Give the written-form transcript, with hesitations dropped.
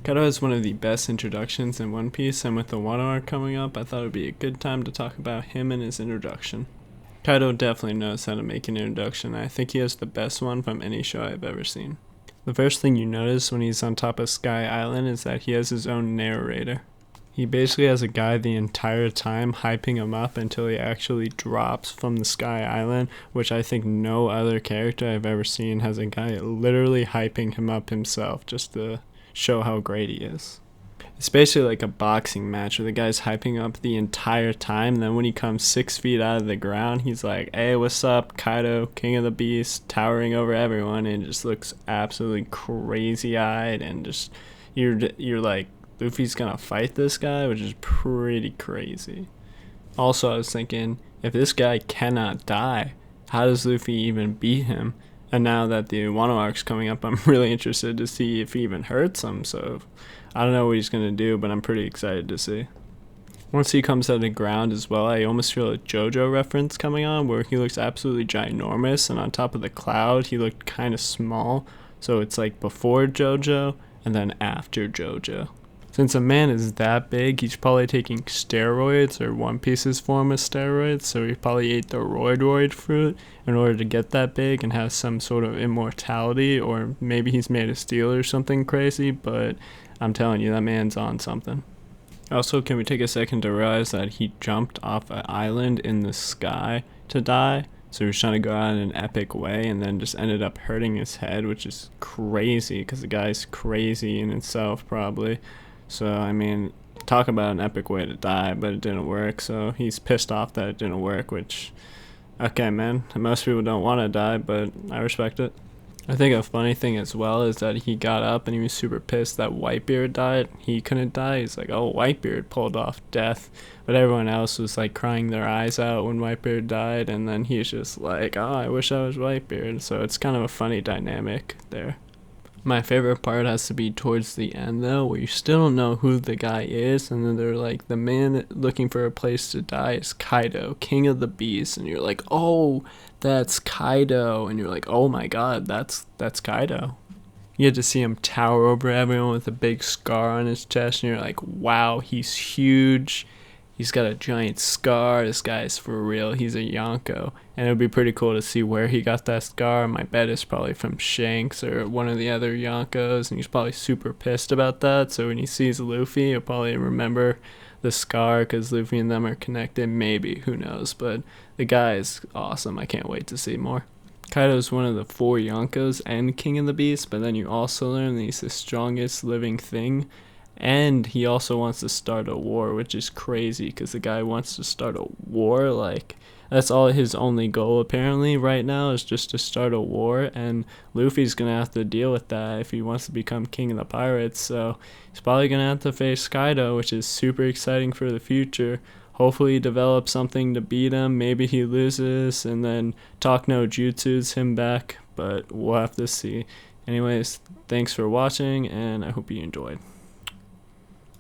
Kaido is one of the best introductions in One Piece, and with the Wano arc coming up, I thought it would be a good time to talk about him and his introduction. Kaido definitely knows how to make an introduction, and I think he has the best one from any show I've ever seen. The first thing you notice when he's on top of Sky Island is that he has his own narrator. He basically has a guy the entire time hyping him up until he actually drops from the Sky Island, which I think no other character I've ever seen has a guy literally hyping him up himself just to show how great he is. It's basically like a boxing match where the guy's hyping up the entire time. Then when he comes 6 feet out of the ground, he's like, "Hey, what's up, Kaido, King of the Beast, towering over everyone," and it just looks absolutely crazy-eyed, and just you're like, Luffy's gonna fight this guy, which is pretty crazy. Also, I was thinking, if this guy cannot die, how does Luffy even beat him? And now that the Wano arc's coming up, I'm really interested to see if he even hurts him. So I don't know what he's going to do, but I'm pretty excited to see. Once he comes out of the ground as well, I almost feel a JoJo reference coming on, where he looks absolutely ginormous, and on top of the cloud, he looked kind of small. So it's like before JoJo and then after JoJo. Since a man is that big, he's probably taking steroids, or One Piece's form of steroids, so he probably ate the roid fruit in order to get that big and have some sort of immortality, or maybe he's made of steel or something crazy, but I'm telling you, that man's on something. Also, can we take a second to realize that he jumped off an island in the sky to die? So he was trying to go out in an epic way and then just ended up hurting his head, which is crazy because the guy's crazy in itself probably. So, I mean, talk about an epic way to die, but it didn't work, so he's pissed off that it didn't work, which, okay, man, most people don't want to die, but I respect it. I think a funny thing as well is that he got up and he was super pissed that Whitebeard died. He couldn't die. He's like, oh, Whitebeard pulled off death, but everyone else was like crying their eyes out when Whitebeard died, and then he's just like, oh, I wish I was Whitebeard, so it's kind of a funny dynamic there. My favorite part has to be towards the end, though, where you still don't know who the guy is, and then they're like, the man looking for a place to die is Kaido, King of the Beast, and you're like, oh, that's Kaido, and you're like, oh my god, that's Kaido. You get to see him tower over everyone with a big scar on his chest, and you're like, wow, he's huge. He's got a giant scar. This guy's for real. He's a Yonko. And it would be pretty cool to see where he got that scar. My bet is probably from Shanks or one of the other Yonkos. And he's probably super pissed about that. So when he sees Luffy, he'll probably remember the scar because Luffy and them are connected. Maybe. Who knows? But the guy is awesome. I can't wait to see more. Kaido's one of the 4 Yonkos and King of the Beast. But then you also learn that he's the strongest living thing. And he also wants to start a war, which is crazy because the guy wants to start a war. Like, that's all his only goal apparently right now is just to start a war. And Luffy's going to have to deal with that if he wants to become king of the pirates. So he's probably going to have to face Kaido, which is super exciting for the future. Hopefully he develops something to beat him. Maybe he loses and then Talk No Jutsu's him back. But we'll have to see. Anyways, thanks for watching and I hope you enjoyed.